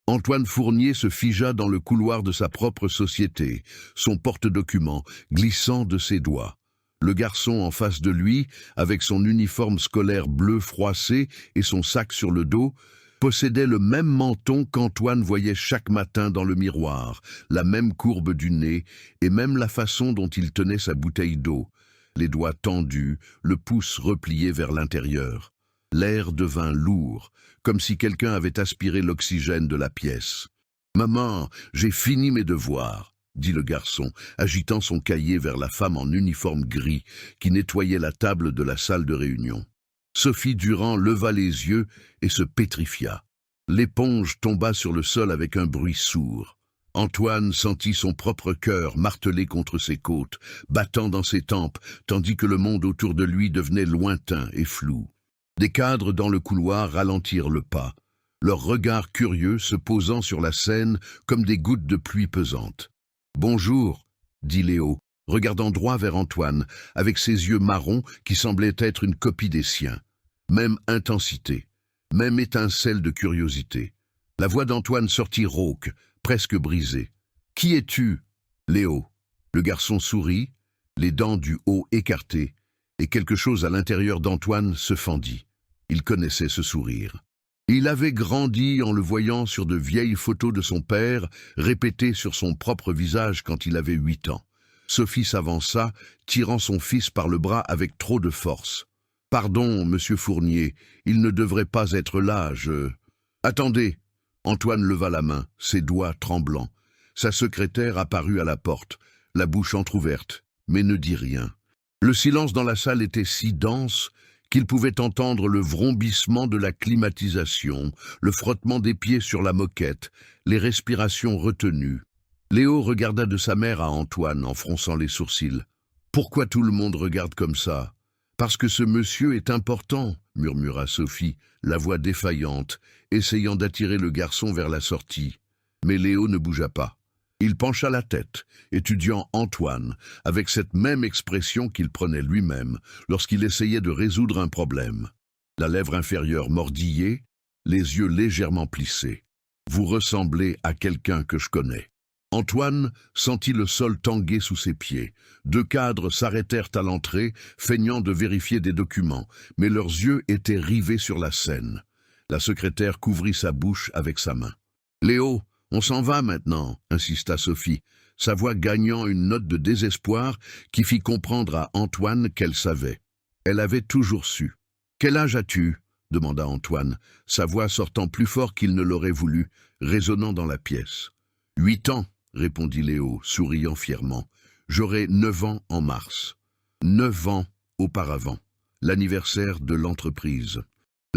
Antoine Fournier se figea dans le couloir de sa propre société, son porte-documents glissant de ses doigts. Le garçon en face de lui, avec son uniforme scolaire bleu froissé et son sac sur le dos, possédait le même menton qu'Antoine voyait chaque matin dans le miroir, la même courbe du nez et même la façon dont il tenait sa bouteille d'eau, les doigts tendus, le pouce replié vers l'intérieur. L'air devint lourd, comme si quelqu'un avait aspiré l'oxygène de la pièce. « Maman, j'ai fini mes devoirs », dit le garçon, agitant son cahier vers la femme en uniforme gris qui nettoyait la table de la salle de réunion. Sophie Durand leva les yeux et se pétrifia. L'éponge tomba sur le sol avec un bruit sourd. Antoine sentit son propre cœur martelé contre ses côtes, battant dans ses tempes, tandis que le monde autour de lui devenait lointain et flou. Des cadres dans le couloir ralentirent le pas, leurs regards curieux se posant sur la scène comme des gouttes de pluie pesantes. « Bonjour », dit Léo, regardant droit vers Antoine, avec ses yeux marrons qui semblaient être une copie des siens. Même intensité, même étincelle de curiosité. La voix d'Antoine sortit rauque, presque brisée. « Qui es-tu » ? Léo. Le garçon sourit, les dents du haut écartées, et quelque chose à l'intérieur d'Antoine se fendit. Il connaissait ce sourire. Il avait grandi en le voyant sur de vieilles photos de son père, répétées sur son propre visage quand il avait 8 ans. Sophie s'avança, tirant son fils par le bras avec trop de force. « Pardon, monsieur Fournier, il ne devrait pas être là, je... » « Attendez !» Antoine leva la main, ses doigts tremblants. Sa secrétaire apparut à la porte, la bouche entr'ouverte, mais ne dit rien. Le silence dans la salle était si dense qu'il pouvait entendre le vrombissement de la climatisation, le frottement des pieds sur la moquette, les respirations retenues. Léo regarda de sa mère à Antoine en fronçant les sourcils. « Pourquoi tout le monde regarde comme ça ?»« Parce que ce monsieur est important, » murmura Sophie, la voix défaillante, essayant d'attirer le garçon vers la sortie. Mais Léo ne bougea pas. Il pencha la tête, étudiant Antoine, avec cette même expression qu'il prenait lui-même lorsqu'il essayait de résoudre un problème. La lèvre inférieure mordillée, les yeux légèrement plissés. « Vous ressemblez à quelqu'un que je connais. » Antoine sentit le sol tanguer sous ses pieds. 2 cadres s'arrêtèrent à l'entrée, feignant de vérifier des documents, mais leurs yeux étaient rivés sur la scène. La secrétaire couvrit sa bouche avec sa main. « Léo, on s'en va maintenant », insista Sophie, sa voix gagnant une note de désespoir qui fit comprendre à Antoine qu'elle savait. Elle avait toujours su. « Quel âge as-tu » demanda Antoine, sa voix sortant plus fort qu'il ne l'aurait voulu, résonnant dans la pièce. « 8 ans, répondit Léo, souriant fièrement. « J'aurai 9 ans en mars. 9 ans auparavant, l'anniversaire de l'entreprise.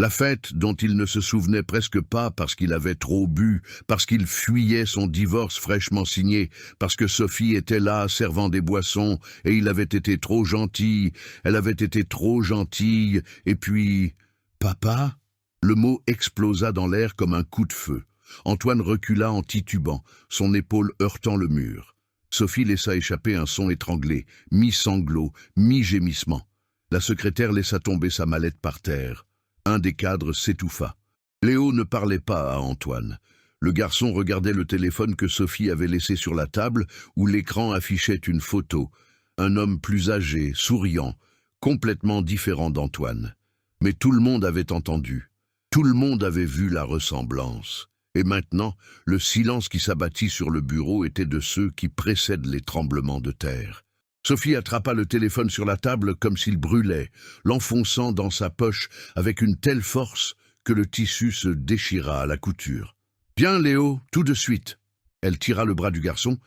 La fête dont il ne se souvenait presque pas parce qu'il avait trop bu, parce qu'il fuyait son divorce fraîchement signé, parce que Sophie était là servant des boissons et il avait été trop gentil, elle avait été trop gentille, et puis... Papa ? Le mot explosa dans l'air comme un coup de feu. Antoine recula en titubant, son épaule heurtant le mur. Sophie laissa échapper un son étranglé, mi-sanglot, mi-gémissement. La secrétaire laissa tomber sa mallette par terre. Un des cadres s'étouffa. Léo ne parlait pas à Antoine. Le garçon regardait le téléphone que Sophie avait laissé sur la table, où l'écran affichait une photo. Un homme plus âgé, souriant, complètement différent d'Antoine. Mais tout le monde avait entendu. Tout le monde avait vu la ressemblance. Et maintenant, le silence qui s'abattit sur le bureau était de ceux qui précèdent les tremblements de terre. Sophie attrapa le téléphone sur la table comme s'il brûlait, l'enfonçant dans sa poche avec une telle force que le tissu se déchira à la couture. « Viens, Léo, tout de suite !» Elle tira le bras du garçon,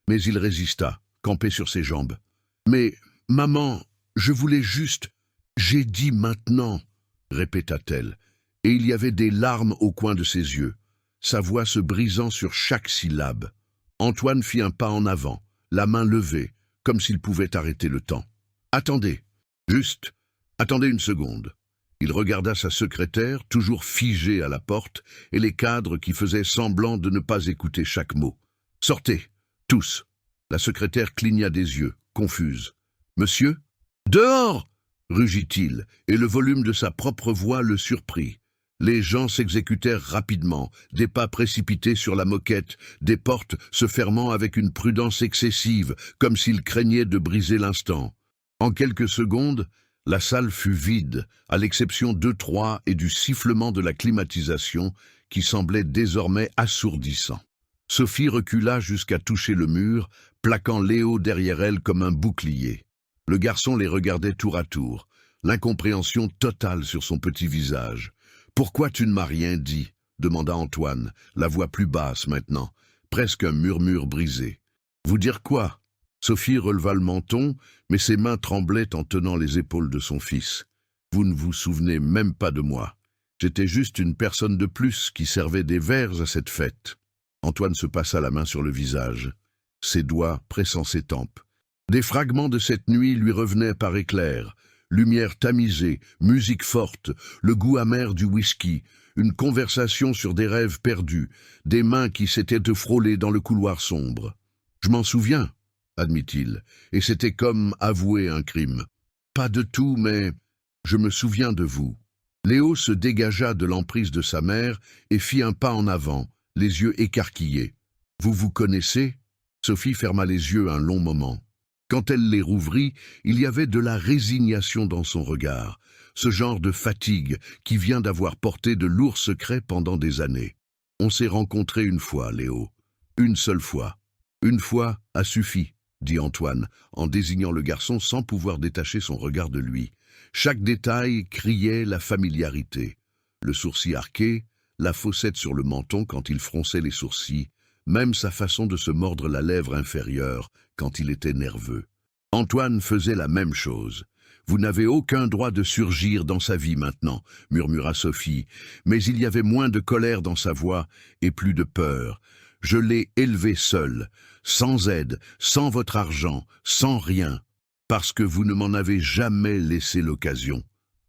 mais il résista, campé sur ses jambes. « Mais, maman, je voulais juste... »« J'ai dit maintenant !» répéta-t-elle, et il y avait des larmes au coin de ses yeux, sa voix se brisant sur chaque syllabe. Antoine fit un pas en avant, la main levée, comme s'il pouvait arrêter le temps. « Attendez, juste, attendez une seconde. » Il regarda sa secrétaire, toujours figée à la porte, et les cadres qui faisaient semblant de ne pas écouter chaque mot. « Sortez, tous !» La secrétaire cligna des yeux, confuse. « Monsieur ?»« Dehors !» rugit-il, et le volume de sa propre voix le surprit. Les gens s'exécutèrent rapidement, des pas précipités sur la moquette, des portes se fermant avec une prudence excessive, comme s'ils craignaient de briser l'instant. En quelques secondes, la salle fut vide, à l'exception d'eux trois et du sifflement de la climatisation qui semblait désormais assourdissant. Sophie recula jusqu'à toucher le mur, plaquant Léo derrière elle comme un bouclier. Le garçon les regardait tour à tour, l'incompréhension totale sur son petit visage. « Pourquoi tu ne m'as rien dit ?» demanda Antoine, la voix plus basse maintenant, presque un murmure brisé. « Vous dire quoi ?» Sophie releva le menton, mais ses mains tremblaient en tenant les épaules de son fils. « Vous ne vous souvenez même pas de moi. J'étais juste une personne de plus qui servait des verres à cette fête. » Antoine se passa la main sur le visage, ses doigts pressant ses tempes. Des fragments de cette nuit lui revenaient par éclairs. Lumière tamisée, musique forte, le goût amer du whisky, une conversation sur des rêves perdus, des mains qui s'étaient frôlées dans le couloir sombre. « Je m'en souviens, » admit-il, et c'était comme avouer un crime. « Pas de tout, mais je me souviens de vous. » Léo se dégagea de l'emprise de sa mère et fit un pas en avant, les yeux écarquillés. « Vous vous connaissez ?» Sophie ferma les yeux un long moment. Quand elle les rouvrit, il y avait de la résignation dans son regard, ce genre de fatigue qui vient d'avoir porté de lourds secrets pendant des années. « On s'est rencontrés une fois, Léo. Une seule fois. Une fois a suffi, » dit Antoine, en désignant le garçon sans pouvoir détacher son regard de lui. Chaque détail criait la familiarité. Le sourcil arqué, la fossette sur le menton quand il fronçait les sourcils, même sa façon de se mordre la lèvre inférieure quand il était nerveux. Antoine faisait la même chose. « Vous n'avez aucun droit de surgir dans sa vie maintenant, » murmura Sophie, mais il y avait moins de colère dans sa voix et plus de peur. « Je l'ai élevé seul, sans aide, sans votre argent, sans rien, parce que vous ne m'en avez jamais laissé l'occasion. »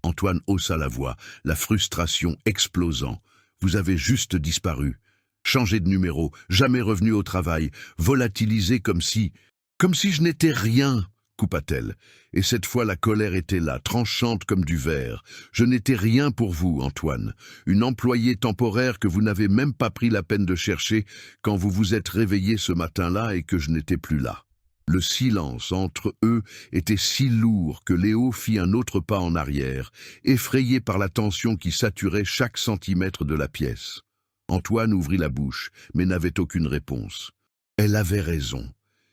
Antoine haussa la voix, la frustration explosant. « Vous avez juste disparu. Changé de numéro, jamais revenu au travail, volatilisé comme si je n'étais rien, » coupa-t-elle. Et cette fois la colère était là, tranchante comme du verre. « Je n'étais rien pour vous, Antoine. Une employée temporaire que vous n'avez même pas pris la peine de chercher quand vous vous êtes réveillé ce matin-là et que je n'étais plus là. » Le silence entre eux était si lourd que Léo fit un autre pas en arrière, effrayé par la tension qui saturait chaque centimètre de la pièce. Antoine ouvrit la bouche, mais n'avait aucune réponse. Elle avait raison.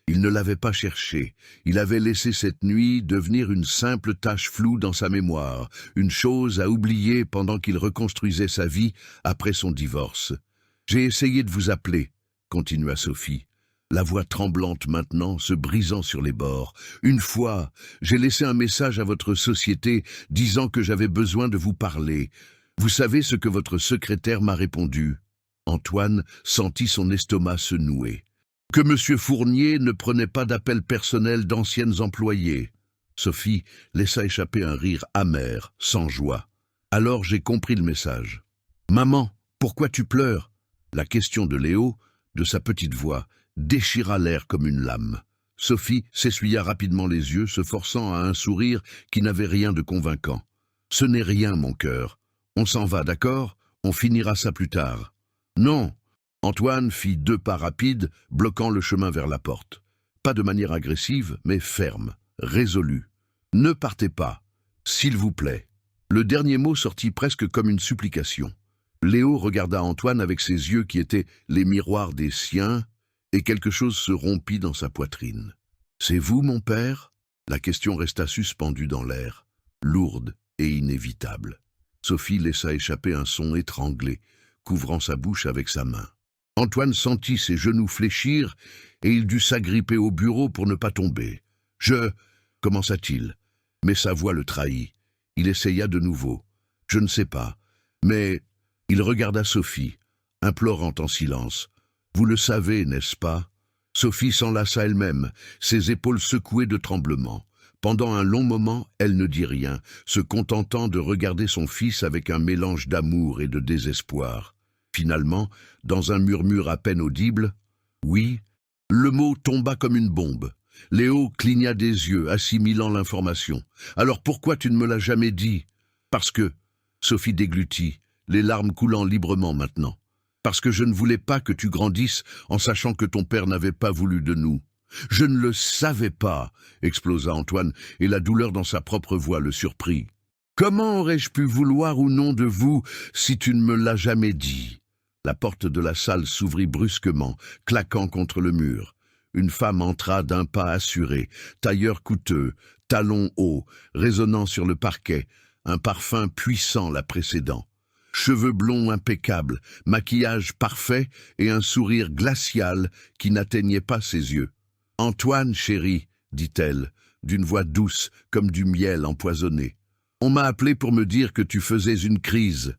Il ne l'avait pas cherché. Il avait laissé cette nuit devenir une simple tache floue dans sa mémoire, une chose à oublier pendant qu'il reconstruisait sa vie après son divorce. « J'ai essayé de vous appeler, » continua Sophie, la voix tremblante maintenant, se brisant sur les bords. « Une fois, j'ai laissé un message à votre société disant que j'avais besoin de vous parler. Vous savez ce que votre secrétaire m'a répondu ?» Antoine sentit son estomac se nouer. « Que M. Fournier ne prenait pas d'appel personnel d'anciennes employées. » Sophie laissa échapper un rire amer, sans joie. « Alors j'ai compris le message. »« Maman, pourquoi tu pleures ?» La question de Léo, de sa petite voix, déchira l'air comme une lame. Sophie s'essuya rapidement les yeux, se forçant à un sourire qui n'avait rien de convaincant. « Ce n'est rien, mon cœur. On s'en va, d'accord? On finira ça plus tard. »« Non !» Antoine fit 2 pas rapides, bloquant le chemin vers la porte. Pas de manière agressive, mais ferme, résolue. « Ne partez pas, s'il vous plaît. » Le dernier mot sortit presque comme une supplication. Léo regarda Antoine avec ses yeux qui étaient les miroirs des siens, et quelque chose se rompit dans sa poitrine. « C'est vous, mon père ?» La question resta suspendue dans l'air, lourde et inévitable. Sophie laissa échapper un son étranglé, couvrant sa bouche avec sa main. Antoine sentit ses genoux fléchir et il dut s'agripper au bureau pour ne pas tomber. « Je... » commença-t-il, mais sa voix le trahit. Il essaya de nouveau. « Je ne sais pas, mais... » Il regarda Sophie, implorant en silence. « Vous le savez, n'est-ce pas ?» Sophie s'enlaça elle-même, ses épaules secouées de tremblement. Pendant un long moment, elle ne dit rien, se contentant de regarder son fils avec un mélange d'amour et de désespoir. Finalement, dans un murmure à peine audible, « Oui », le mot tomba comme une bombe. Léo cligna des yeux, assimilant l'information. « Alors pourquoi tu ne me l'as jamais dit ?»« Parce que... » Sophie déglutit. les larmes coulant librement maintenant. Parce que je ne voulais pas que tu grandisses en sachant que ton père n'avait pas voulu de nous. Je ne le savais pas, explosa Antoine, et la douleur dans sa propre voix le surprit. Comment aurais-je pu vouloir ou non de vous si tu ne me l'as jamais dit? La porte de la salle s'ouvrit brusquement, claquant contre le mur. Une femme entra d'un pas assuré, tailleur coûteux, talons hauts, résonnant sur le parquet, un parfum puissant la précédant. Cheveux blonds impeccables, maquillage parfait et un sourire glacial qui n'atteignait pas ses yeux. « Antoine, chéri, dit-elle, d'une voix douce comme du miel empoisonné. On m'a appelé pour me dire que tu faisais une crise.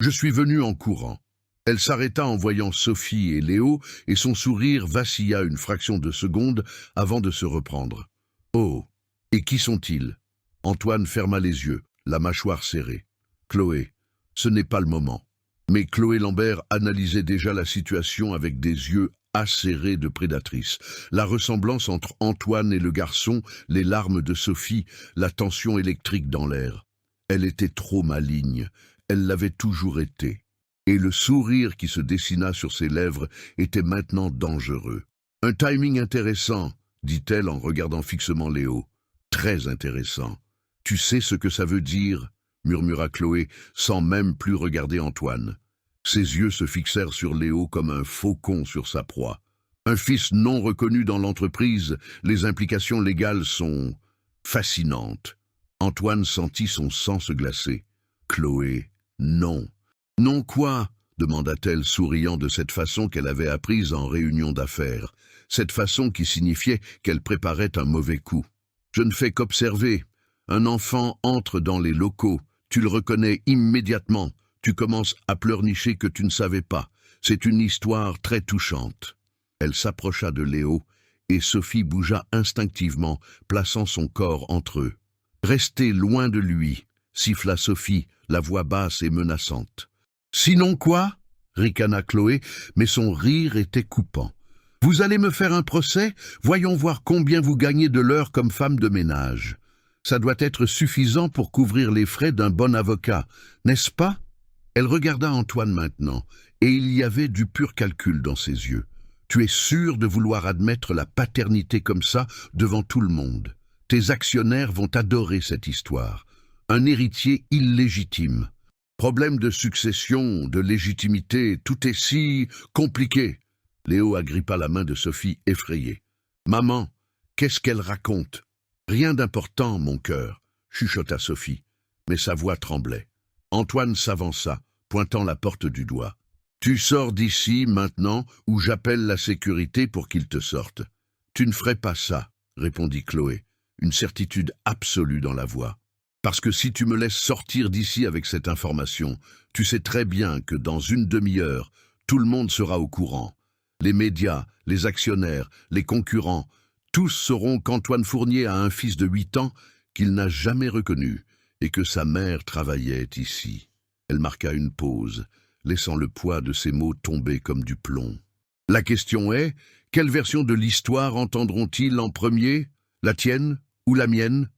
Je suis venu en courant. » Elle s'arrêta en voyant Sophie et Léo et son sourire vacilla une fraction de seconde avant de se reprendre. « Oh, et qui sont-ils » Antoine ferma les yeux, la mâchoire serrée. « Chloé, ce n'est pas le moment. » Mais Chloé Lambert analysait déjà la situation avec des yeux acérés de prédatrice. La ressemblance entre Antoine et le garçon, les larmes de Sophie, la tension électrique dans l'air. Elle était trop maligne, elle l'avait toujours été. Et le sourire qui se dessina sur ses lèvres était maintenant dangereux. « Un timing intéressant, » dit-elle en regardant fixement Léo. « Très intéressant. Tu sais ce que ça veut dire ?» murmura Chloé, sans même plus regarder Antoine. Ses yeux se fixèrent sur Léo comme un faucon sur sa proie. Un fils non reconnu dans l'entreprise, les implications légales sont fascinantes. Antoine sentit son sang se glacer. Chloé, non. Non quoi? Demanda-t-elle, souriant de cette façon qu'elle avait apprise en réunion d'affaires. Cette façon qui signifiait qu'elle préparait un mauvais coup. Je ne fais qu'observer. Un enfant entre dans les locaux. Tu le reconnais immédiatement. Tu commences à pleurnicher que tu ne savais pas. C'est une histoire très touchante. Elle s'approcha de Léo et Sophie bougea instinctivement, plaçant son corps entre eux. Restez loin de lui, siffla Sophie, la voix basse et menaçante. Sinon quoi? Ricana Chloé, mais son rire était coupant. Vous allez me faire un procès? Voyons voir combien vous gagnez de l'heure comme femme de ménage. Ça doit être suffisant pour couvrir les frais d'un bon avocat, n'est-ce pas? Elle regarda Antoine maintenant, et il y avait du pur calcul dans ses yeux. Tu es sûr de vouloir admettre la paternité comme ça devant tout le monde. Tes actionnaires vont adorer cette histoire. Un héritier illégitime. Problème de succession, de légitimité, tout est si compliqué. Léo agrippa la main de Sophie effrayée. Maman, qu'est-ce qu'elle raconte? Rien d'important, mon cœur, chuchota Sophie, mais sa voix tremblait. Antoine s'avança, pointant la porte du doigt. « Tu sors d'ici, maintenant, ou j'appelle la sécurité pour qu'ils te sortent. »« Tu ne ferais pas ça, » répondit Chloé, une certitude absolue dans la voix. « Parce que si tu me laisses sortir d'ici avec cette information, tu sais très bien que dans une demi-heure, tout le monde sera au courant. Les médias, les actionnaires, les concurrents, tous sauront qu'Antoine Fournier a un fils de 8 ans qu'il n'a jamais reconnu. Et que sa mère travaillait ici. » Elle marqua une pause, laissant le poids de ses mots tomber comme du plomb. « La question est, quelle version de l'histoire entendront-ils en premier? La tienne ou la mienne ?»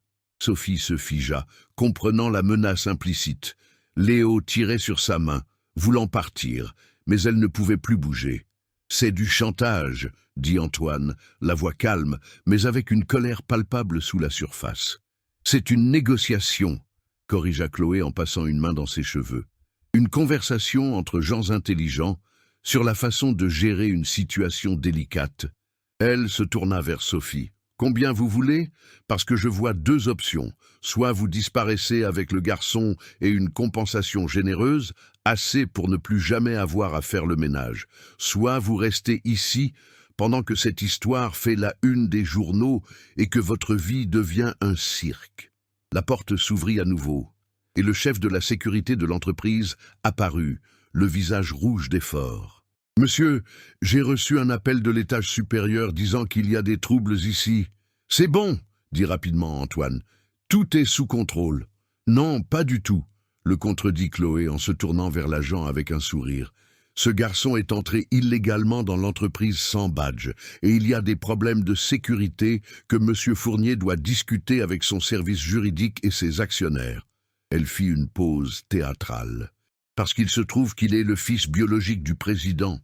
Sophie se figea, comprenant la menace implicite. Léo tirait sur sa main, voulant partir, mais elle ne pouvait plus bouger. « C'est du chantage, » dit Antoine, la voix calme, mais avec une colère palpable sous la surface. « C'est une négociation. » corrigea Chloé en passant une main dans ses cheveux. Une conversation entre gens intelligents sur la façon de gérer une situation délicate. Elle se tourna vers Sophie. « Combien vous voulez? Parce que je vois 2 options. Soit vous disparaissez avec le garçon et une compensation généreuse, assez pour ne plus jamais avoir à faire le ménage. Soit vous restez ici pendant que cette histoire fait la une des journaux et que votre vie devient un cirque. » La porte s'ouvrit à nouveau, et le chef de la sécurité de l'entreprise apparut, le visage rouge d'effort. « Monsieur, j'ai reçu un appel de l'étage supérieur disant qu'il y a des troubles ici. »« C'est bon, » dit rapidement Antoine. « Tout est sous contrôle. »« Non, pas du tout, » le contredit Chloé en se tournant vers l'agent avec un sourire. « Ce garçon est entré illégalement dans l'entreprise sans badge, et il y a des problèmes de sécurité que M. Fournier doit discuter avec son service juridique et ses actionnaires. » Elle fit une pause théâtrale. Parce qu'il se trouve qu'il est le fils biologique du président,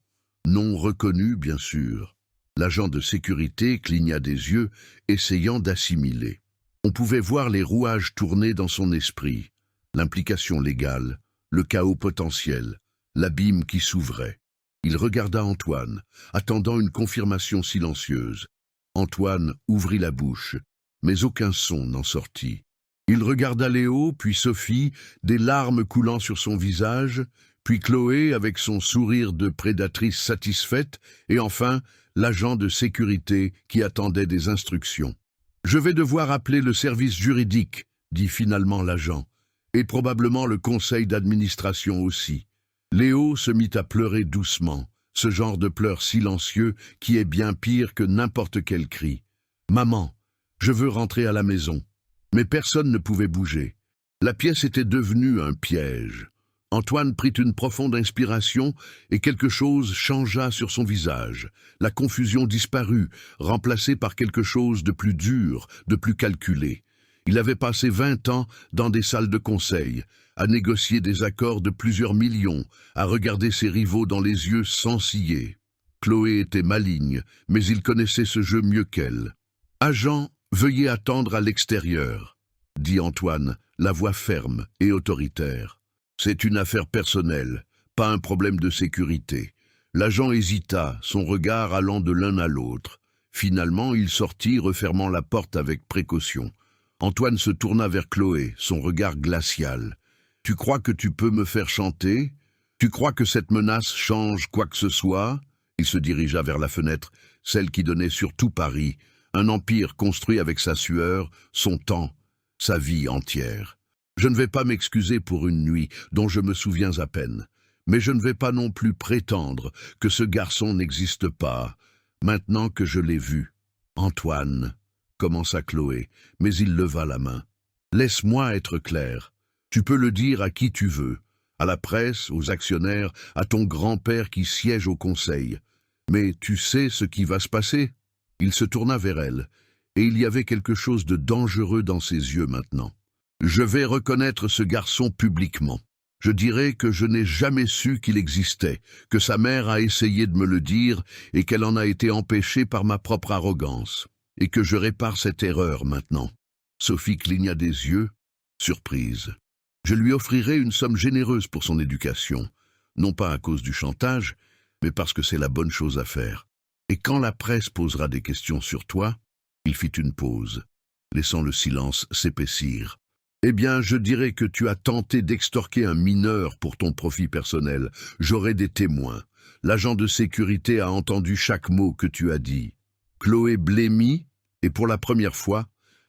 non reconnu bien sûr. L'agent de sécurité cligna des yeux, essayant d'assimiler. On pouvait voir les rouages tourner dans son esprit, l'implication légale, le chaos potentiel, l'abîme qui s'ouvrait. Il regarda Antoine, attendant une confirmation silencieuse. Antoine ouvrit la bouche, mais aucun son n'en sortit. Il regarda Léo, puis Sophie, des larmes coulant sur son visage, puis Chloé avec son sourire de prédatrice satisfaite, et enfin l'agent de sécurité qui attendait des instructions. « Je vais devoir appeler le service juridique », dit finalement l'agent, « et probablement le conseil d'administration aussi. » Léo se mit à pleurer doucement, ce genre de pleurs silencieux qui est bien pire que n'importe quel cri. « Maman, je veux rentrer à la maison. » Mais personne ne pouvait bouger. La pièce était devenue un piège. Antoine prit une profonde inspiration et quelque chose changea sur son visage. La confusion disparut, remplacée par quelque chose de plus dur, de plus calculé. Il avait passé 20 ans dans des salles de conseil, à négocier des accords de plusieurs millions, à regarder ses rivaux dans les yeux sans ciller. Chloé était maligne, mais il connaissait ce jeu mieux qu'elle. « Agent, veuillez attendre à l'extérieur », dit Antoine, la voix ferme et autoritaire. C'est une affaire personnelle, pas un problème de sécurité. L'agent hésita, son regard allant de l'un à l'autre. Finalement, il sortit, refermant la porte avec précaution. Antoine se tourna vers Chloé, son regard glacial. « Tu crois que tu peux me faire chanter? Tu crois que cette menace change quoi que ce soit ?» Il se dirigea vers la fenêtre, celle qui donnait sur tout Paris, un empire construit avec sa sueur, son temps, sa vie entière. Je ne vais pas m'excuser pour une nuit dont je me souviens à peine, mais je ne vais pas non plus prétendre que ce garçon n'existe pas, maintenant que je l'ai vu. Antoine, commença Chloé, mais il leva la main. Laisse-moi être clair. Tu peux le dire à qui tu veux, à la presse, aux actionnaires, à ton grand-père qui siège au conseil. Mais tu sais ce qui va se passer? Il se tourna vers elle, et il y avait quelque chose de dangereux dans ses yeux maintenant. Je vais reconnaître ce garçon publiquement. Je dirai que je n'ai jamais su qu'il existait, que sa mère a essayé de me le dire et qu'elle en a été empêchée par ma propre arrogance, et que je répare cette erreur maintenant. Sophie cligna des yeux, surprise. Je lui offrirai une somme généreuse pour son éducation, non pas à cause du chantage, mais parce que c'est la bonne chose à faire. Et quand la presse posera des questions sur toi, il fit une pause, laissant le silence s'épaissir. Eh bien, je dirais que tu as tenté d'extorquer un mineur pour ton profit personnel. J'aurai des témoins. L'agent de sécurité a entendu chaque mot que tu as dit. Chloé blêmit, et pour la première fois,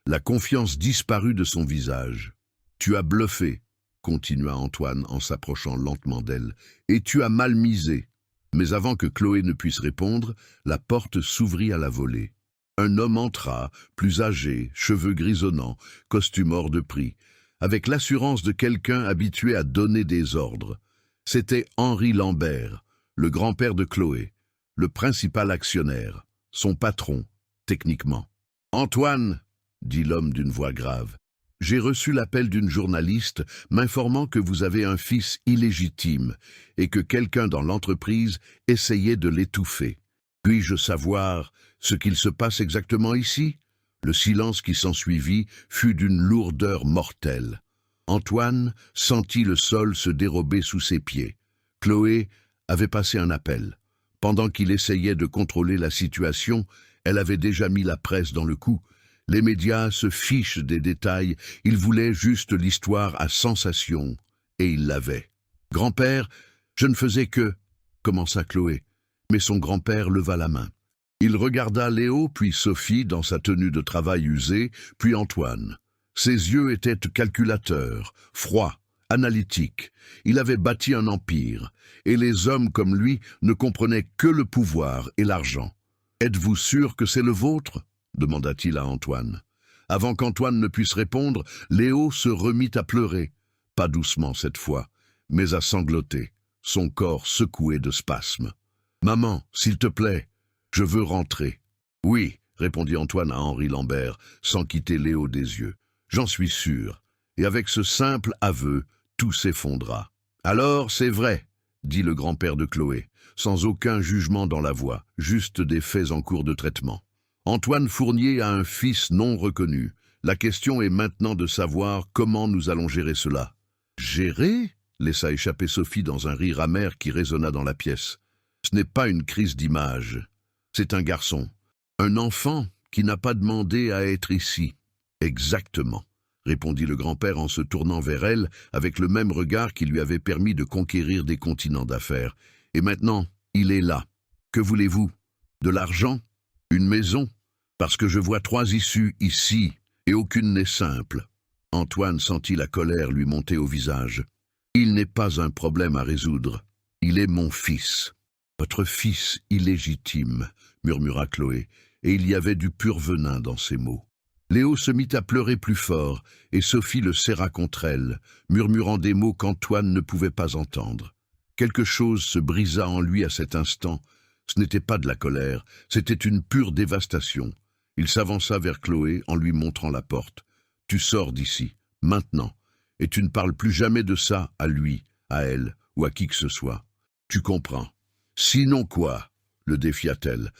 la confiance disparut de son visage. Tu as bluffé, continua Antoine en s'approchant lentement d'elle, et tu as mal misé. Mais avant que Chloé ne puisse répondre, la porte s'ouvrit à la volée. Un homme entra, plus âgé, cheveux grisonnants, costume hors de prix, avec l'assurance de quelqu'un habitué à donner des ordres. C'était Henri Lambert, le grand-père de Chloé, le principal actionnaire, son patron, techniquement. « Antoine, » dit l'homme d'une voix grave, « j'ai reçu l'appel d'une journaliste m'informant que vous avez un fils illégitime et que quelqu'un dans l'entreprise essayait de l'étouffer. Puis-je savoir ce qu'il se passe exactement ici ?» Le silence qui s'ensuivit fut d'une lourdeur mortelle. Antoine sentit le sol se dérober sous ses pieds. Chloé avait passé un appel. Pendant qu'il essayait de contrôler la situation, elle avait déjà mis la presse dans le coup. Les médias se fichent des détails, ils voulaient juste l'histoire à sensation, et ils l'avaient. « Grand-père, je ne faisais que... » commença Chloé, mais son grand-père leva la main. Il regarda Léo, puis Sophie dans sa tenue de travail usée, puis Antoine. Ses yeux étaient calculateurs, froids, analytiques. Il avait bâti un empire, et les hommes comme lui ne comprenaient que le pouvoir et l'argent. « Êtes-vous sûr que c'est le vôtre ?» demanda-t-il à Antoine. Avant qu'Antoine ne puisse répondre, Léo se remit à pleurer, pas doucement cette fois, mais à sangloter, son corps secoué de spasmes. « Maman, s'il te plaît, je veux rentrer. »« Oui, » répondit Antoine à Henri Lambert, sans quitter Léo des yeux. « J'en suis sûr. » Et avec ce simple aveu, tout s'effondra. Alors, c'est vrai, dit le grand-père de Chloé, sans aucun jugement dans la voix, juste des faits en cours de traitement. Antoine Fournier a un fils non reconnu. La question est maintenant de savoir comment nous allons gérer cela. Gérer ? Laissa échapper Sophie dans un rire amer qui résonna dans la pièce. Ce n'est pas une crise d'image. C'est un garçon. Un enfant qui n'a pas demandé à être ici. Exactement, répondit le grand-père en se tournant vers elle avec le même regard qui lui avait permis de conquérir des continents d'affaires. Et maintenant, il est là. Que voulez-vous? De l'argent? Une maison? Parce que je vois 3 issues ici, et aucune n'est simple. Antoine sentit la colère lui monter au visage. Il n'est pas un problème à résoudre. Il est mon fils. Votre fils illégitime, murmura Chloé, et il y avait du pur venin dans ses mots. Léo se mit à pleurer plus fort, et Sophie le serra contre elle, murmurant des mots qu'Antoine ne pouvait pas entendre. Quelque chose se brisa en lui à cet instant. Ce n'était pas de la colère, c'était une pure dévastation. Il s'avança vers Chloé en lui montrant la porte. « Tu sors d'ici, maintenant, et tu ne parles plus jamais de ça à lui, à elle ou à qui que ce soit. Tu comprends. Sinon quoi ?» le défia-t-elle.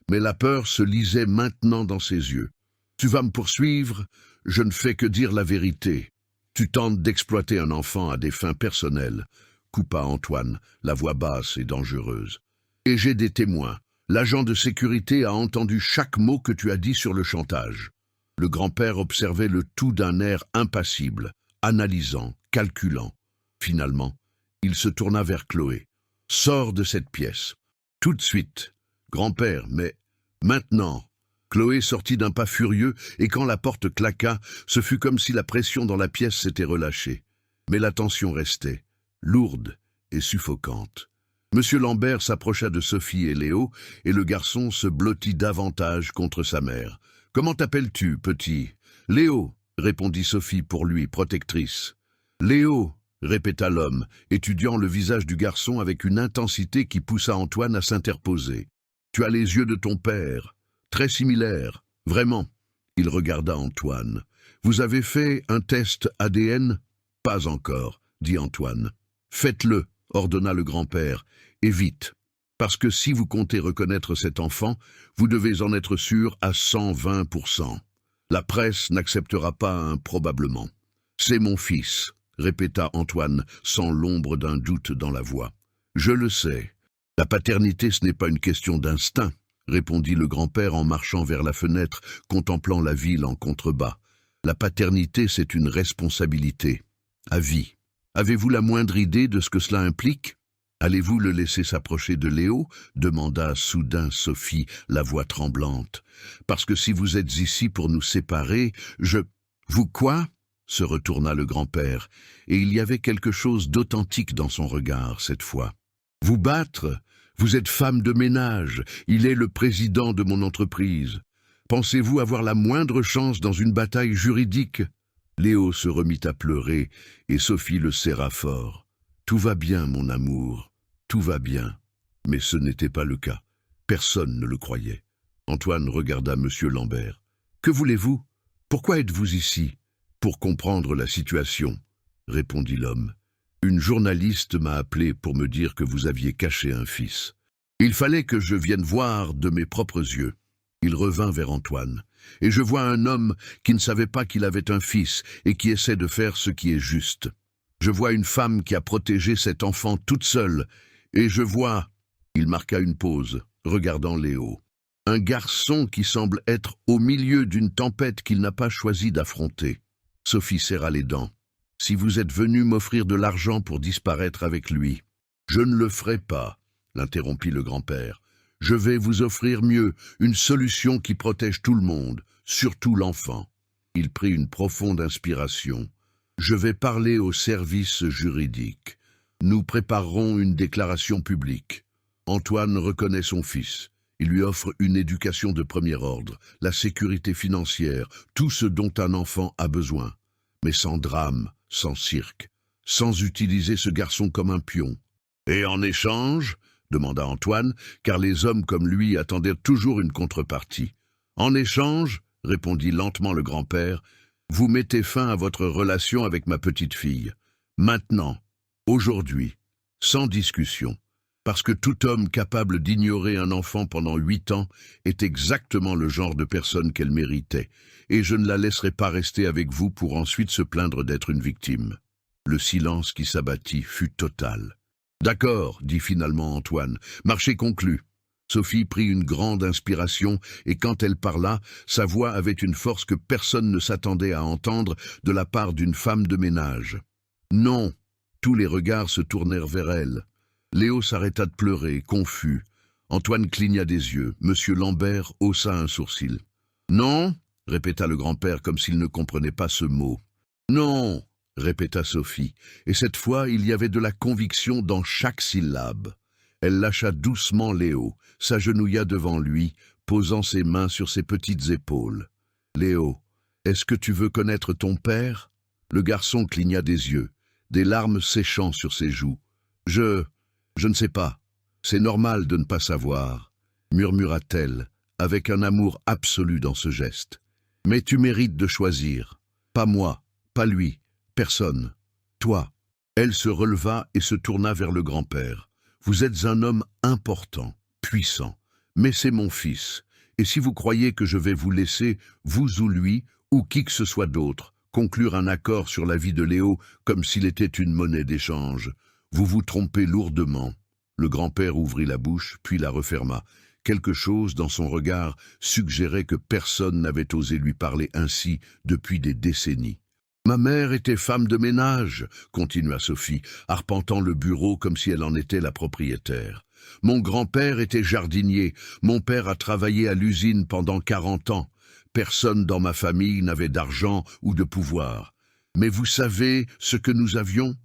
Mais la peur se lisait maintenant dans ses yeux. « Tu vas me poursuivre? Je ne fais que dire la vérité. Tu tentes d'exploiter un enfant à des fins personnelles. » coupa Antoine, la voix basse et dangereuse. « Et j'ai des témoins. L'agent de sécurité a entendu chaque mot que tu as dit sur le chantage. » Le grand-père observait le tout d'un air impassible, analysant, calculant. Finalement, il se tourna vers Chloé. « Sors de cette pièce. Tout de suite. Grand-père, mais maintenant. » Chloé sortit d'un pas furieux, et quand la porte claqua, ce fut comme si la pression dans la pièce s'était relâchée. Mais la tension restait, lourde et suffocante. Monsieur Lambert s'approcha de Sophie et Léo, et le garçon se blottit davantage contre sa mère. « Comment t'appelles-tu, petit ?»« Léo » répondit Sophie pour lui, protectrice. « Léo » répéta l'homme, étudiant le visage du garçon avec une intensité qui poussa Antoine à s'interposer. « Tu as les yeux de ton père, très similaires, vraiment. » Il regarda Antoine. « Vous avez fait un test ADN ?»« Pas encore, » dit Antoine. « Faites-le, » ordonna le grand-père, « et vite. Parce que si vous comptez reconnaître cet enfant, vous devez en être sûr à 120%. La presse n'acceptera pas un probablement. C'est mon fils, répéta Antoine, sans l'ombre d'un doute dans la voix. Je le sais. La paternité, ce n'est pas une question d'instinct, répondit le grand-père en marchant vers la fenêtre, contemplant la ville en contrebas. La paternité, c'est une responsabilité. À vie. Avez-vous la moindre idée de ce que cela implique ? Allez-vous le laisser s'approcher de Léo ? Demanda soudain Sophie, la voix tremblante. Parce que si vous êtes ici pour nous séparer, Vous quoi ? Se retourna le grand-père, et il y avait quelque chose d'authentique dans son regard cette fois. Vous battre ? Vous êtes femme de ménage, il est le président de mon entreprise. Pensez-vous avoir la moindre chance dans une bataille juridique ? Léo se remit à pleurer, et Sophie le serra fort. Tout va bien, mon amour. Tout va bien. Mais ce n'était pas le cas. Personne ne le croyait. Antoine regarda Monsieur Lambert. « Que voulez-vous ? Pourquoi êtes-vous ici ? » « Pour comprendre la situation, » répondit l'homme. « Une journaliste m'a appelé pour me dire que vous aviez caché un fils. Il fallait que je vienne voir de mes propres yeux. » Il revint vers Antoine. « Et je vois un homme qui ne savait pas qu'il avait un fils et qui essaie de faire ce qui est juste. Je vois une femme qui a protégé cet enfant toute seule. Et je vois... » Il marqua une pause, regardant Léo. « Un garçon qui semble être au milieu d'une tempête qu'il n'a pas choisi d'affronter. » Sophie serra les dents. « Si vous êtes venu m'offrir de l'argent pour disparaître avec lui, je ne le ferai pas, » l'interrompit le grand-père. « Je vais vous offrir mieux, une solution qui protège tout le monde, surtout l'enfant. » Il prit une profonde inspiration. « Je vais parler au service juridique. Nous préparerons une déclaration publique. Antoine reconnaît son fils. Il lui offre une éducation de premier ordre, la sécurité financière, tout ce dont un enfant a besoin. Mais sans drame, sans cirque, sans utiliser ce garçon comme un pion. « Et en échange ?» demanda Antoine, car les hommes comme lui attendaient toujours une contrepartie. « En échange ?» répondit lentement le grand-père, « vous mettez fin à votre relation avec ma petite fille. Maintenant, Aujourd'hui, sans discussion, parce que tout homme capable d'ignorer un enfant pendant 8 ans est exactement le genre de personne qu'elle méritait, et je ne la laisserai pas rester avec vous pour ensuite se plaindre d'être une victime. Le silence qui s'abattit fut total. « D'accord, dit finalement Antoine, marché conclu. » Sophie prit une grande inspiration, et quand elle parla, sa voix avait une force que personne ne s'attendait à entendre de la part d'une femme de ménage. « Non !» Tous les regards se tournèrent vers elle. Léo s'arrêta de pleurer, confus. Antoine cligna des yeux. Monsieur Lambert haussa un sourcil. « Non !» répéta le grand-père comme s'il ne comprenait pas ce mot. « Non !» répéta Sophie, et cette fois il y avait de la conviction dans chaque syllabe. Elle lâcha doucement Léo, s'agenouilla devant lui, posant ses mains sur ses petites épaules. « Léo, est-ce que tu veux connaître ton père ?» Le garçon cligna des yeux, des larmes séchant sur ses joues. « Je ne sais pas. C'est normal de ne pas savoir, » murmura-t-elle, avec un amour absolu dans ce geste. « Mais tu mérites de choisir. Pas moi, pas lui, personne. Toi. » Elle se releva et se tourna vers le grand-père. « Vous êtes un homme important, puissant, mais c'est mon fils. Et si vous croyez que je vais vous laisser, vous ou lui, ou qui que ce soit d'autre, conclure un accord sur la vie de Léo comme s'il était une monnaie d'échange, vous vous trompez lourdement. » Le grand-père ouvrit la bouche, puis la referma. Quelque chose dans son regard suggérait que personne n'avait osé lui parler ainsi depuis des décennies. « Ma mère était femme de ménage, » continua Sophie, arpentant le bureau comme si elle en était la propriétaire. « Mon grand-père était jardinier, mon père a travaillé à l'usine pendant 40 ans. Personne dans ma famille n'avait d'argent ou de pouvoir. Mais vous savez ce que nous avions ?»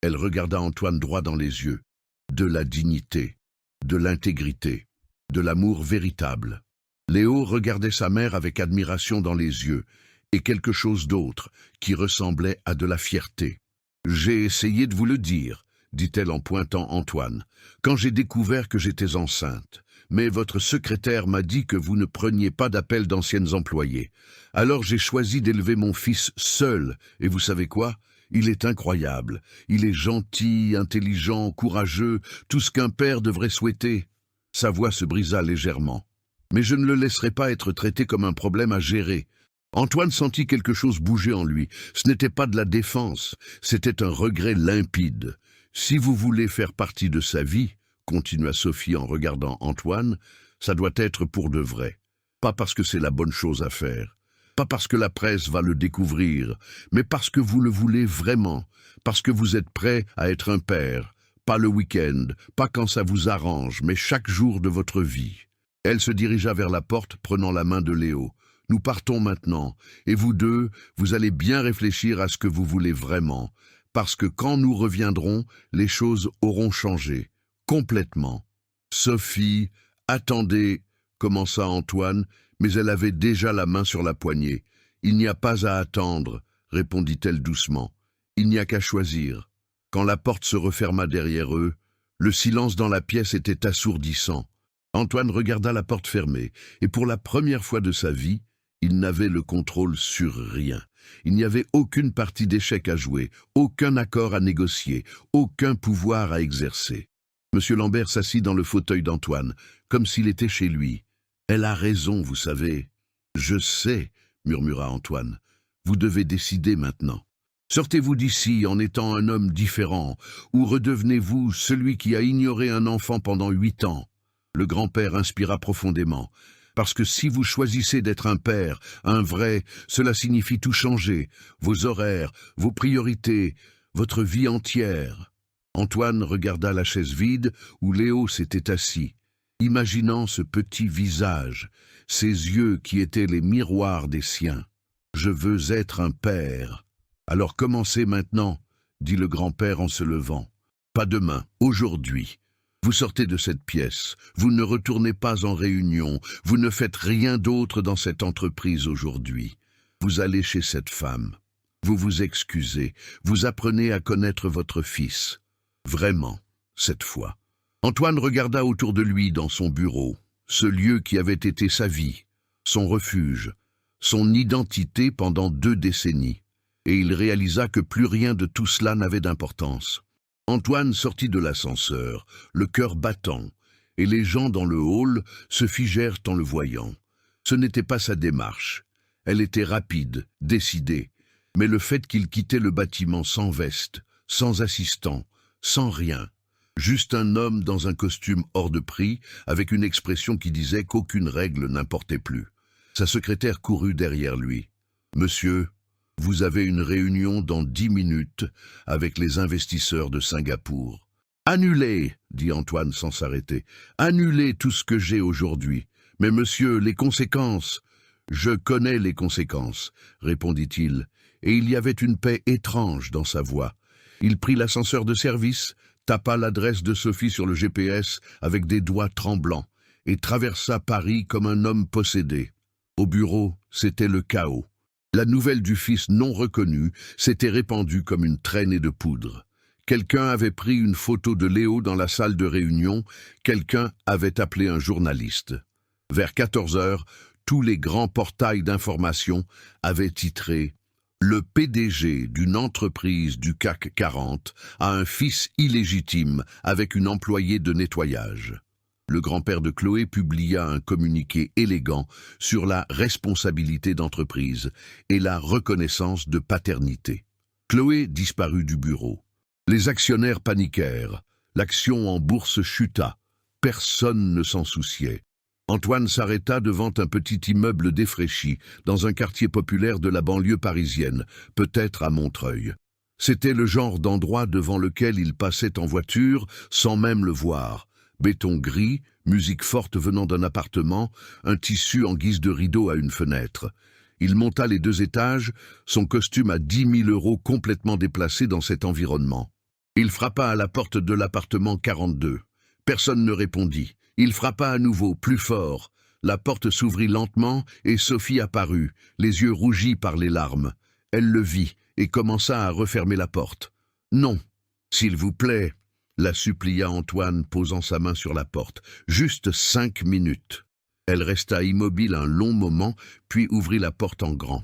Elle regarda Antoine droit dans les yeux. « De la dignité, de l'intégrité, de l'amour véritable. » Léo regardait sa mère avec admiration dans les yeux, et quelque chose d'autre, qui ressemblait à de la fierté. « J'ai essayé de vous le dire, » dit-elle en pointant Antoine, « quand j'ai découvert que j'étais enceinte. Mais votre secrétaire m'a dit que vous ne preniez pas d'appel d'anciennes employées. Alors j'ai choisi d'élever mon fils seul, et vous savez quoi ? Il est incroyable. Il est gentil, intelligent, courageux, tout ce qu'un père devrait souhaiter. » Sa voix se brisa légèrement. « Mais je ne le laisserai pas être traité comme un problème à gérer. » Antoine sentit quelque chose bouger en lui. Ce n'était pas de la défense, c'était un regret limpide. « Si vous voulez faire partie de sa vie, » continua Sophie en regardant Antoine, « ça doit être pour de vrai. Pas parce que c'est la bonne chose à faire. Pas parce que la presse va le découvrir, mais parce que vous le voulez vraiment, parce que vous êtes prêt à être un père, pas le week-end, pas quand ça vous arrange, mais chaque jour de votre vie. » Elle se dirigea vers la porte, prenant la main de Léo. « Nous partons maintenant, et vous deux, vous allez bien réfléchir à ce que vous voulez vraiment, parce que quand nous reviendrons, les choses auront changé, complètement. » « Sophie, attendez, » commença Antoine, mais elle avait déjà la main sur la poignée. « Il n'y a pas à attendre, » répondit-elle doucement. « Il n'y a qu'à choisir. » Quand la porte se referma derrière eux, le silence dans la pièce était assourdissant. Antoine regarda la porte fermée, et pour la première fois de sa vie, il n'avait le contrôle sur rien. Il n'y avait aucune partie d'échecs à jouer, aucun accord à négocier, aucun pouvoir à exercer. Monsieur Lambert s'assit dans le fauteuil d'Antoine, comme s'il était chez lui. « Elle a raison, vous savez. »« Je sais, » murmura Antoine. « Vous devez décider maintenant. Sortez-vous d'ici en étant un homme différent, ou redevenez-vous celui qui a ignoré un enfant pendant 8 ans. » Le grand-père inspira profondément. « Parce que si vous choisissez d'être un père, un vrai, cela signifie tout changer, vos horaires, vos priorités, votre vie entière. » Antoine regarda la chaise vide où Léo s'était assis, imaginant ce petit visage, ces yeux qui étaient les miroirs des siens. « Je veux être un père. »« Alors commencez maintenant, » dit le grand-père en se levant. « Pas demain, aujourd'hui. Vous sortez de cette pièce, vous ne retournez pas en réunion, vous ne faites rien d'autre dans cette entreprise aujourd'hui. Vous allez chez cette femme. Vous vous excusez, vous apprenez à connaître votre fils. Vraiment, cette fois. » Antoine regarda autour de lui dans son bureau, ce lieu qui avait été sa vie, son refuge, son identité pendant 2 décennies, et il réalisa que plus rien de tout cela n'avait d'importance. Antoine sortit de l'ascenseur, le cœur battant, et les gens dans le hall se figèrent en le voyant. Ce n'était pas sa démarche. Elle était rapide, décidée, mais le fait qu'il quittait le bâtiment sans veste, sans assistant, sans rien, juste un homme dans un costume hors de prix, avec une expression qui disait qu'aucune règle n'importait plus. Sa secrétaire courut derrière lui. « Monsieur, vous avez une réunion dans 10 minutes avec les investisseurs de Singapour. »« Annulez !» dit Antoine sans s'arrêter. « Annulez tout ce que j'ai aujourd'hui. Mais monsieur, les conséquences !»« Je connais les conséquences, » répondit-il, et il y avait une paix étrange dans sa voix. Il prit l'ascenseur de service, tapa l'adresse de Sophie sur le GPS avec des doigts tremblants, et traversa Paris comme un homme possédé. Au bureau, c'était le chaos. La nouvelle du fils non reconnu s'était répandue comme une traînée de poudre. Quelqu'un avait pris une photo de Léo dans la salle de réunion, quelqu'un avait appelé un journaliste. Vers 14 heures, tous les grands portails d'information avaient titré « Le PDG d'une entreprise du CAC 40 a un fils illégitime avec une employée de nettoyage ». Le grand-père de Chloé publia un communiqué élégant sur la responsabilité d'entreprise et la reconnaissance de paternité. Chloé disparut du bureau. Les actionnaires paniquèrent. L'action en bourse chuta. Personne ne s'en souciait. Antoine s'arrêta devant un petit immeuble défraîchi, dans un quartier populaire de la banlieue parisienne, peut-être à Montreuil. C'était le genre d'endroit devant lequel il passait en voiture sans même le voir. Béton gris, musique forte venant d'un appartement, un tissu en guise de rideau à une fenêtre. Il monta les 2 étages, son costume à 10 000 € complètement déplacé dans cet environnement. Il frappa à la porte de l'appartement 42. Personne ne répondit. Il frappa à nouveau, plus fort. La porte s'ouvrit lentement et Sophie apparut, les yeux rougis par les larmes. Elle le vit et commença à refermer la porte. « Non, s'il vous plaît », la supplia Antoine, posant sa main sur la porte. « Juste 5 minutes. » Elle resta immobile un long moment, puis ouvrit la porte en grand.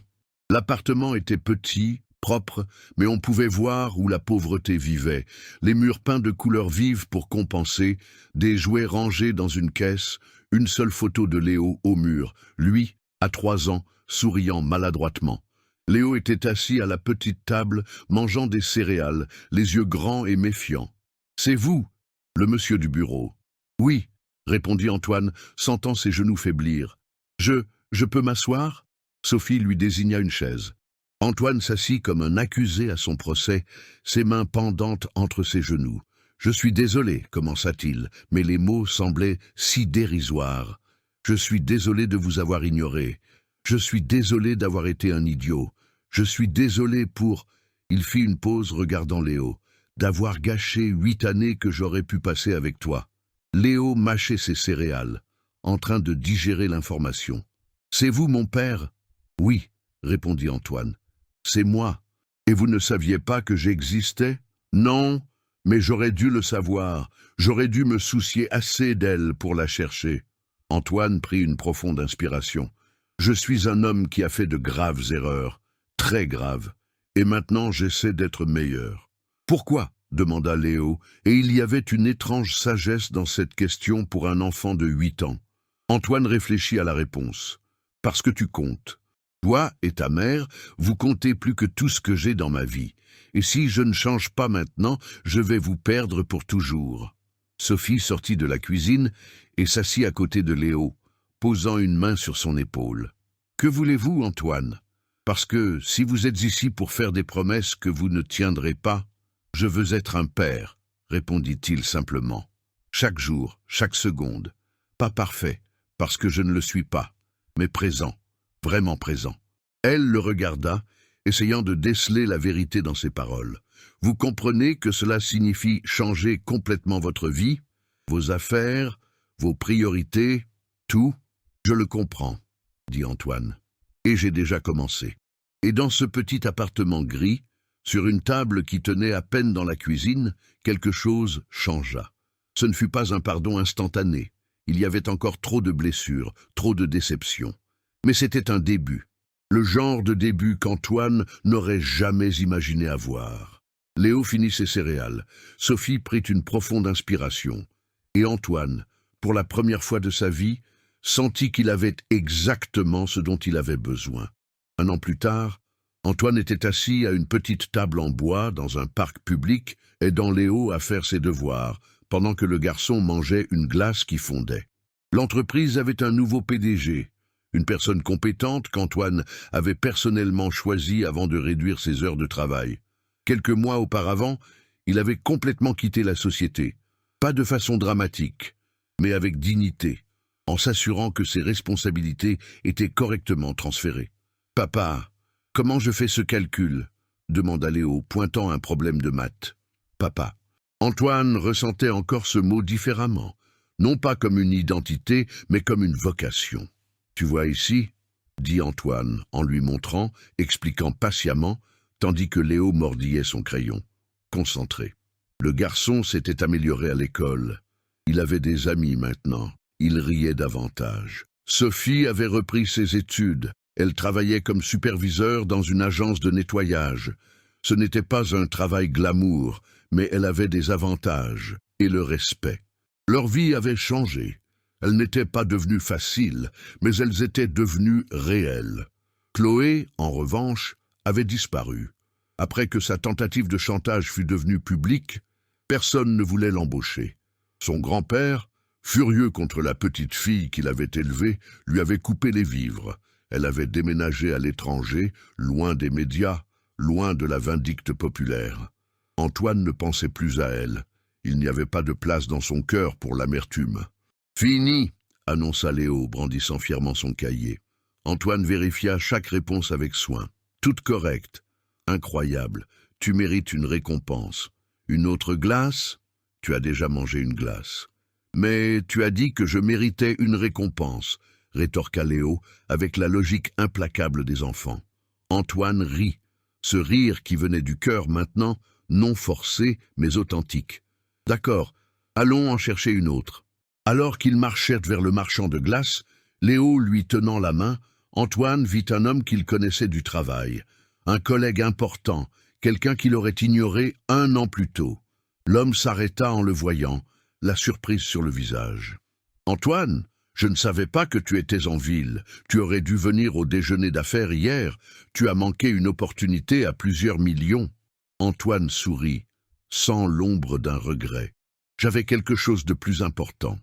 L'appartement était petit, propre, mais on pouvait voir où la pauvreté vivait. Les murs peints de couleurs vives pour compenser, des jouets rangés dans une caisse, une seule photo de Léo au mur, lui, à 3 ans, souriant maladroitement. Léo était assis à la petite table, mangeant des céréales, les yeux grands et méfiants. « C'est vous, le monsieur du bureau. »« Oui, » répondit Antoine, sentant ses genoux faiblir. « Je peux m'asseoir ?» Sophie lui désigna une chaise. Antoine s'assit comme un accusé à son procès, ses mains pendantes entre ses genoux. « Je suis désolé, » commença-t-il, mais les mots semblaient si dérisoires. « Je suis désolé de vous avoir ignoré. Je suis désolé d'avoir été un idiot. Je suis désolé pour... » Il fit une pause regardant Léo. « D'avoir gâché 8 années que j'aurais pu passer avec toi. » Léo mâchait ses céréales, en train de digérer l'information. « C'est vous mon père ?»« Oui, » répondit Antoine. « C'est moi. Et vous ne saviez pas que j'existais ?»« Non, mais j'aurais dû le savoir. J'aurais dû me soucier assez d'elle pour la chercher. » Antoine prit une profonde inspiration. « Je suis un homme qui a fait de graves erreurs, très graves, et maintenant j'essaie d'être meilleur. »« Pourquoi ?» demanda Léo, et il y avait une étrange sagesse dans cette question pour un enfant de 8 ans. Antoine réfléchit à la réponse. « Parce que tu comptes. Toi et ta mère, vous comptez plus que tout ce que j'ai dans ma vie. Et si je ne change pas maintenant, je vais vous perdre pour toujours. » Sophie sortit de la cuisine et s'assit à côté de Léo, posant une main sur son épaule. « Que voulez-vous, Antoine ? Parce que si vous êtes ici pour faire des promesses que vous ne tiendrez pas, je veux être un père, » répondit-il simplement. « Chaque jour, chaque seconde. Pas parfait, parce que je ne le suis pas, mais présent, vraiment présent. » Elle le regarda, essayant de déceler la vérité dans ses paroles. « Vous comprenez que cela signifie changer complètement votre vie, vos affaires, vos priorités, tout ? » « Je le comprends, » dit Antoine. « Et j'ai déjà commencé. » Et dans ce petit appartement gris, sur une table qui tenait à peine dans la cuisine, quelque chose changea. Ce ne fut pas un pardon instantané. Il y avait encore trop de blessures, trop de déceptions. Mais c'était un début. Le genre de début qu'Antoine n'aurait jamais imaginé avoir. Léo finit ses céréales. Sophie prit une profonde inspiration. Et Antoine, pour la première fois de sa vie, sentit qu'il avait exactement ce dont il avait besoin. Un an plus tard, Antoine était assis à une petite table en bois dans un parc public, aidant Léo à faire ses devoirs, pendant que le garçon mangeait une glace qui fondait. L'entreprise avait un nouveau PDG, une personne compétente qu'Antoine avait personnellement choisie avant de réduire ses heures de travail. Quelques mois auparavant, il avait complètement quitté la société, pas de façon dramatique, mais avec dignité, en s'assurant que ses responsabilités étaient correctement transférées. « Papa, comment je fais ce calcul ?» demanda Léo, pointant un problème de maths. « Papa. » Antoine ressentait encore ce mot différemment, non pas comme une identité, mais comme une vocation. « Tu vois ici ?» dit Antoine, en lui montrant, expliquant patiemment, tandis que Léo mordillait son crayon. Concentré. Le garçon s'était amélioré à l'école. Il avait des amis maintenant. Il riait davantage. Sophie avait repris ses études. Elle travaillait comme superviseur dans une agence de nettoyage. Ce n'était pas un travail glamour, mais elle avait des avantages et le respect. Leur vie avait changé. Elles n'étaient pas devenues faciles, mais elles étaient devenues réelles. Chloé, en revanche, avait disparu. Après que sa tentative de chantage fut devenue publique, personne ne voulait l'embaucher. Son grand-père, furieux contre la petite fille qu'il avait élevée, lui avait coupé les vivres. Elle avait déménagé à l'étranger, loin des médias, loin de la vindicte populaire. Antoine ne pensait plus à elle. Il n'y avait pas de place dans son cœur pour l'amertume. « Fini !» annonça Léo, brandissant fièrement son cahier. Antoine vérifia chaque réponse avec soin. « Toute correcte. Incroyable. Tu mérites une récompense. Une autre glace ? Tu as déjà mangé une glace. Mais tu as dit que je méritais une récompense, rétorqua Léo, avec la logique implacable des enfants. Antoine rit. Ce rire qui venait du cœur maintenant, non forcé, mais authentique. D'accord, allons en chercher une autre. Alors qu'ils marchèrent vers le marchand de glace, Léo lui tenant la main, Antoine vit un homme qu'il connaissait du travail. Un collègue important, quelqu'un qu'il aurait ignoré 1 an plus tôt. L'homme s'arrêta en le voyant, la surprise sur le visage. « Antoine, je ne savais pas que tu étais en ville. Tu aurais dû venir au déjeuner d'affaires hier. Tu as manqué une opportunité à plusieurs millions. » Antoine sourit, sans l'ombre d'un regret. « J'avais quelque chose de plus important. »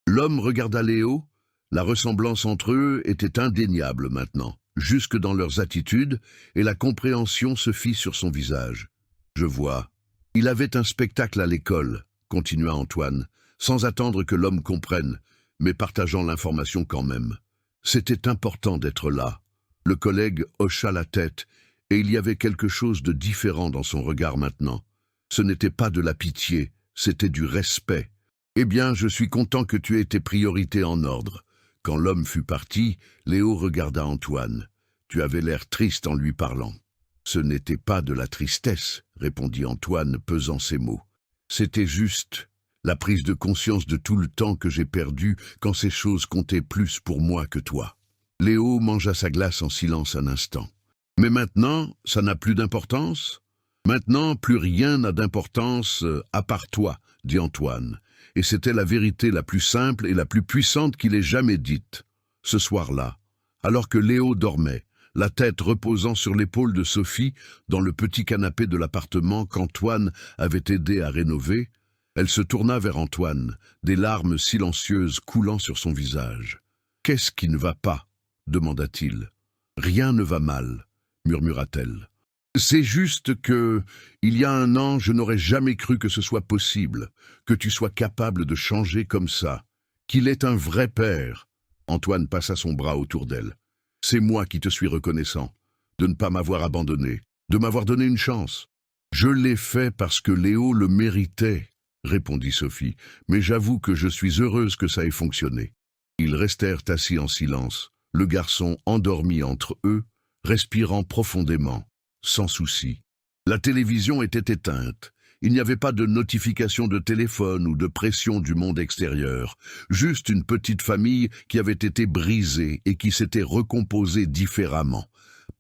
L'homme regarda Léo. La ressemblance entre eux était indéniable maintenant, jusque dans leurs attitudes, et la compréhension se fit sur son visage. « Je vois. Il avait un spectacle à l'école, » continua Antoine, sans attendre que l'homme comprenne, mais partageant l'information quand même. C'était important d'être là. Le collègue hocha la tête, et il y avait quelque chose de différent dans son regard maintenant. Ce n'était pas de la pitié, c'était du respect. « Eh bien, je suis content que tu aies tes priorités en ordre. » Quand l'homme fut parti, Léo regarda Antoine. Tu avais l'air triste en lui parlant. « Ce n'était pas de la tristesse, » répondit Antoine, pesant ses mots. « C'était juste la prise de conscience de tout le temps que j'ai perdu quand ces choses comptaient plus pour moi que toi. » Léo mangea sa glace en silence un instant. « Mais maintenant, ça n'a plus d'importance ? » « Maintenant, plus rien n'a d'importance à part toi, » dit Antoine. Et c'était la vérité la plus simple et la plus puissante qu'il ait jamais dite. Ce soir-là, alors que Léo dormait, la tête reposant sur l'épaule de Sophie dans le petit canapé de l'appartement qu'Antoine avait aidé à rénover, elle se tourna vers Antoine, des larmes silencieuses coulant sur son visage. « Qu'est-ce qui ne va pas ?» demanda-t-il. « Rien ne va mal, » murmura-t-elle. « C'est juste que, il y a 1 an, je n'aurais jamais cru que ce soit possible, que tu sois capable de changer comme ça, qu'il est un vrai père. » Antoine passa son bras autour d'elle. « C'est moi qui te suis reconnaissant, de ne pas m'avoir abandonné, de m'avoir donné une chance. »« Je l'ai fait parce que Léo le méritait, » répondit Sophie, « mais j'avoue que je suis heureuse que ça ait fonctionné. » Ils restèrent assis en silence, le garçon endormi entre eux, respirant profondément. Sans souci. La télévision était éteinte. Il n'y avait pas de notification de téléphone ou de pression du monde extérieur. Juste une petite famille qui avait été brisée et qui s'était recomposée différemment.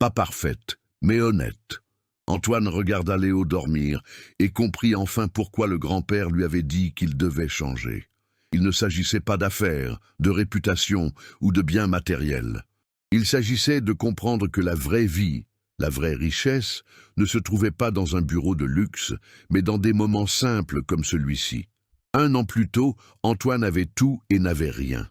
Pas parfaite, mais honnête. Antoine regarda Léo dormir et comprit enfin pourquoi le grand-père lui avait dit qu'il devait changer. Il ne s'agissait pas d'affaires, de réputation ou de biens matériels. Il s'agissait de comprendre que la vraie vie, la vraie richesse, ne se trouvait pas dans un bureau de luxe, mais dans des moments simples comme celui-ci. 1 an plus tôt, Antoine avait tout et n'avait rien.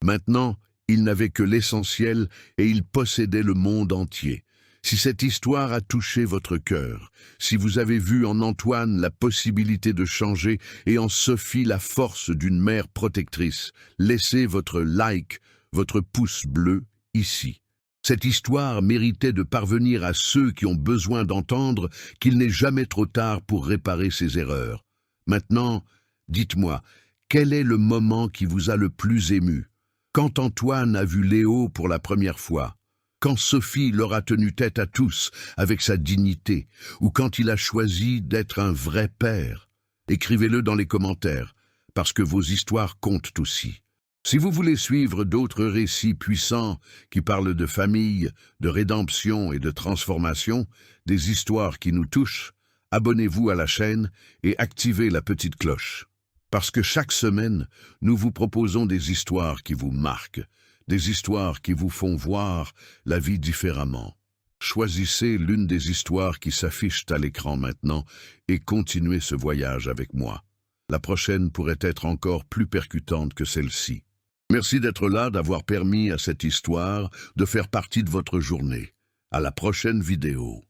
Maintenant, il n'avait que l'essentiel et il possédait le monde entier. Si cette histoire a touché votre cœur, si vous avez vu en Antoine la possibilité de changer et en Sophie la force d'une mère protectrice, laissez votre like, votre pouce bleu ici. Cette histoire méritait de parvenir à ceux qui ont besoin d'entendre qu'il n'est jamais trop tard pour réparer ses erreurs. Maintenant, dites-moi, quel est le moment qui vous a le plus ému? Quand Antoine a vu Léo pour la première fois? Quand Sophie leur a tenu tête à tous avec sa dignité, ou quand il a choisi d'être un vrai père? Écrivez-le dans les commentaires, parce que vos histoires comptent aussi. Si vous voulez suivre d'autres récits puissants qui parlent de famille, de rédemption et de transformation, des histoires qui nous touchent, abonnez-vous à la chaîne et activez la petite cloche. Parce que chaque semaine, nous vous proposons des histoires qui vous marquent, des histoires qui vous font voir la vie différemment. Choisissez l'une des histoires qui s'affichent à l'écran maintenant et continuez ce voyage avec moi. La prochaine pourrait être encore plus percutante que celle-ci. Merci d'être là, d'avoir permis à cette histoire de faire partie de votre journée. À la prochaine vidéo.